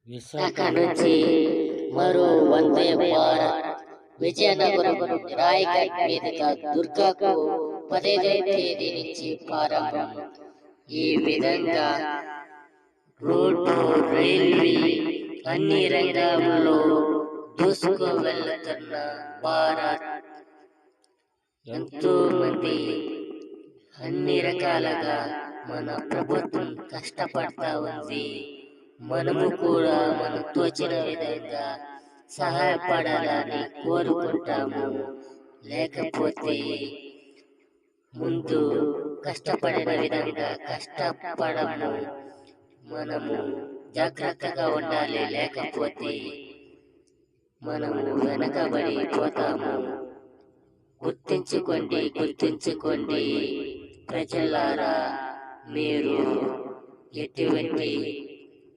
విశాఖ నుంచి మరో వందే భారత్ విజయనగరం రాయగఢ్ మీదుగా దుర్గాకు 15వ తేదీ నుంచి ప్రారంభం. ఈ విధంగా రోడ్డు, రైల్వే అన్ని రంగాల్లో దూసుకు వెళ్తున్న భారత్ ఎంతో మంది అన్ని రకాలుగా మన ప్రభుత్వం కష్టపడతా ఉంది. మనము కూడా మనం తోచిన విధంగా సహాయపడాలని కోరుకుంటాము. లేకపోతే ముందు కష్టపడిన విధంగా కష్టపడము. మనము జాగ్రత్తగా ఉండాలి, లేకపోతే మనము వెనకబడిపోతాము. గుర్తించుకోండి ప్రజలారా, మీరు ఎటువంటి